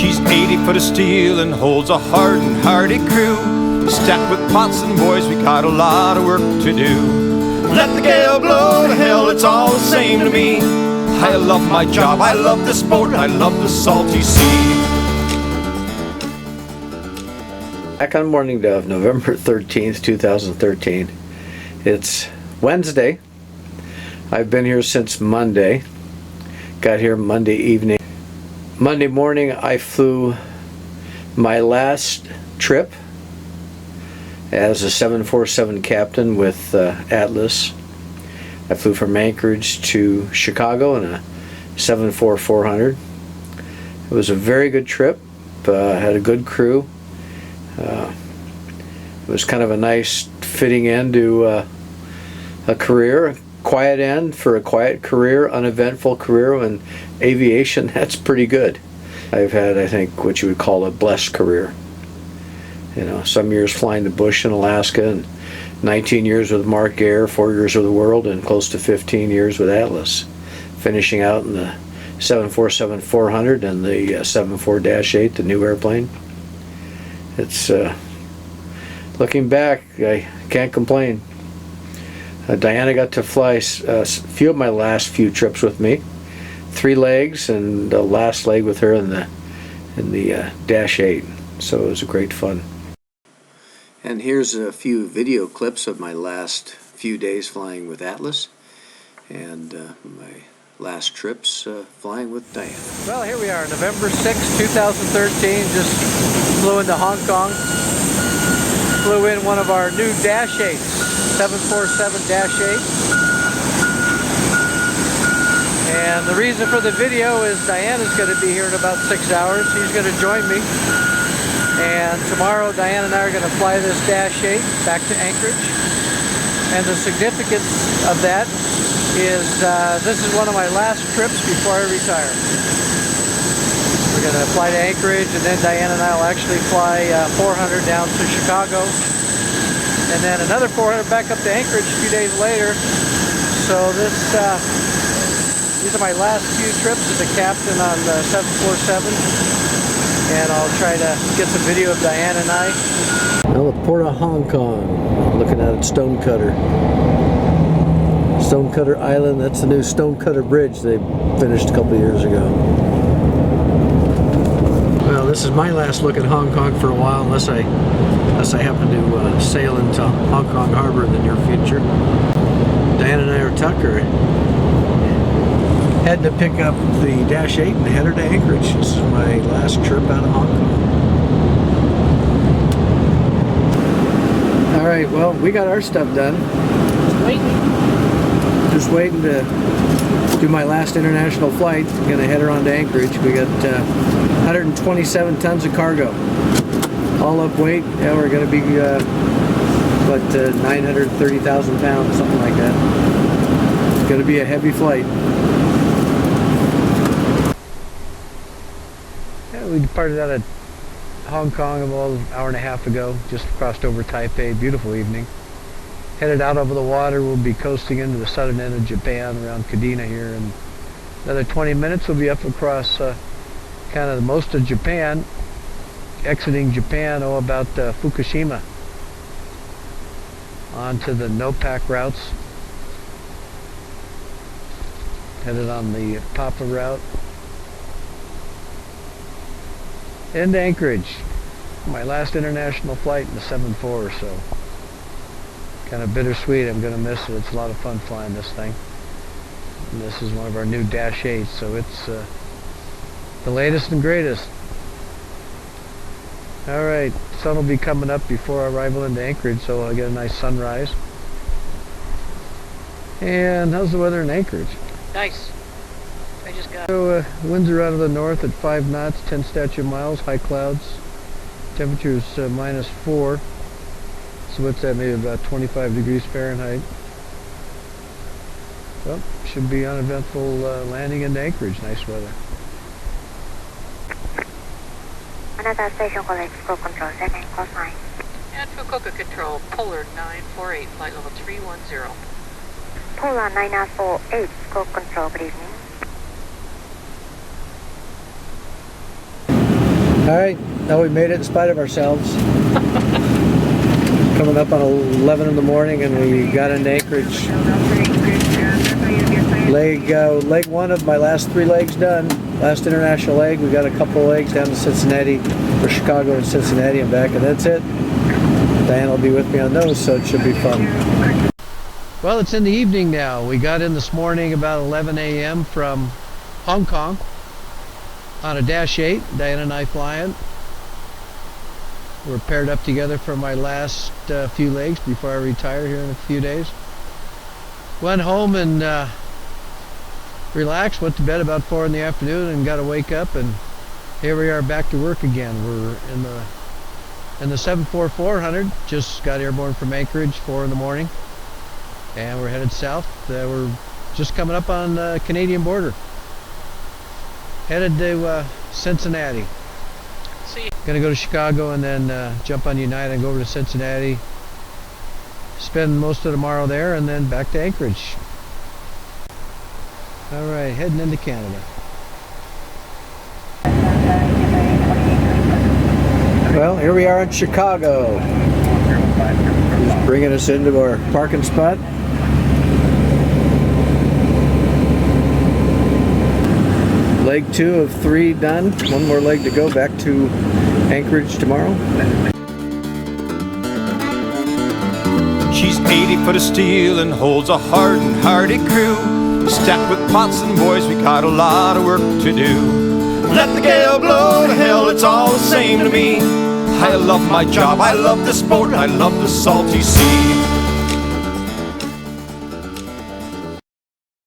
She's 80 foot of steel and holds a hard and hardy crew. Stacked with pots and boys, we got a lot of work to do. Let the gale blow to hell, it's all the same to me. I love my job, I love this boat, I love the salty sea. Back on morning of November 13th, 2013. It's Wednesday. I've been here since Monday. Got here Monday evening. Monday morning I flew my last trip as a 747 captain with Atlas. I flew from Anchorage to Chicago in a 747-400. It was a very good trip. Had a good crew. It was kind of a nice fitting end to a career, a quiet end for a quiet career, uneventful career. In aviation, that's pretty good. I've had, I think, what you would call a blessed career. You know, some years flying the bush in Alaska, and 19 years with Mark Air, 4 years with the World, and close to 15 years with Atlas. Finishing out in the 747-400 and the 74-8, the new airplane. It's looking back, I can't complain. Diana got to fly a few of my last few trips with me, 3 legs, and the last leg with her in the -8. So it was great fun. And here's a few video clips of my last few days flying with Atlas, and my last trips flying with Diana. Well, here we are, November 6, 2013. Just flew into Hong Kong. Flew in one of our new -8s, 747-8. And the reason for the video is Diana's going to be here in about 6 hours. She's going to join me. And tomorrow Diana and I are going to fly this -8 back to Anchorage. And the significance of that is this is one of my last trips before I retire. We're going to fly to Anchorage, and then Diana and I will actually fly 400 down to Chicago, and then another 400 back up to Anchorage a few days later. So these are my last few trips as a captain on the 747, and I'll try to get some video of Diana and I. Well, the port of Hong Kong, looking at it, Stonecutter. Stonecutter Island, that's the new Stonecutter Bridge they finished a couple years ago. Well, this is my last look at Hong Kong for a while, unless I happen to sail into Hong Kong Harbor in the near future. Diana and I are Tucker. Heading to pick up the -8 and head her to Anchorage. This is my last trip out of Hong Kong. Alright, well, we got our stuff done. Just waiting to do my last international flight. I'm going to head her on to Anchorage. We got 127 tons of cargo. All up weight, yeah, we're going to be, 930,000 pounds, something like that. It's going to be a heavy flight. Yeah, we departed out of Hong Kong about an hour and a half ago. Just crossed over Taipei. Beautiful evening. Headed out over the water. We'll be coasting into the southern end of Japan around Kadena here. In another 20 minutes we'll be up across kind of most of Japan. Exiting Japan, about Fukushima. Onto the NOPAC routes. Headed on the Papa route. Into Anchorage. My last international flight in the 747, so kind of bittersweet. I'm going to miss it. It's a lot of fun flying this thing. And this is one of our new -8s, so it's the latest and greatest. Alright, sun will be coming up before our arrival into Anchorage, so I'll get a nice sunrise. And how's the weather in Anchorage? Nice. I just got... So winds are out of the north at 5 knots, 10 statute miles, high clouds. Temperature's -4. So what's that, maybe about 25 degrees Fahrenheit. Well, should be uneventful landing into Anchorage. Nice weather. Another station collect Fukuoka control, second call sign. And Fukuoka control, Polar 948, flight level 310. Polar 948, Fukuoka control, good evening. Alright, now we made it in spite of ourselves. Coming up on 11 in the morning and we got into Anchorage. Leg one of my last 3 legs done. Last international leg. We got a couple of legs down to Cincinnati, or Chicago and Cincinnati and back, and that's it. Diane will be with me on those, so it should be fun. Well, it's in the evening now. We got in this morning about 11 a.m. from Hong Kong on a Dash 8. Diane and I flying. We're paired up together for my last few legs before I retire here in a few days. Went home and relaxed, went to bed about 4 in the afternoon and got to wake up, and here we are back to work again. We're in the 74400, just got airborne from Anchorage 4 in the morning, and we're headed south. We're just coming up on the Canadian border, headed to Cincinnati. Gonna go to Chicago and then jump on United and go over to Cincinnati, spend most of tomorrow there, and then back to Anchorage. Alright, heading into Canada. Well, here we are in Chicago. He's bringing us into our parking spot. Leg 2 of 3 done. One more leg to go back to Anchorage tomorrow. She's 80 foot of steel and holds a hard and hardy crew. Stacked with pots and boys, we got a lot of work to do. Let the gale blow to hell, it's all the same to me. I love my job, I love the sport, I love the salty sea.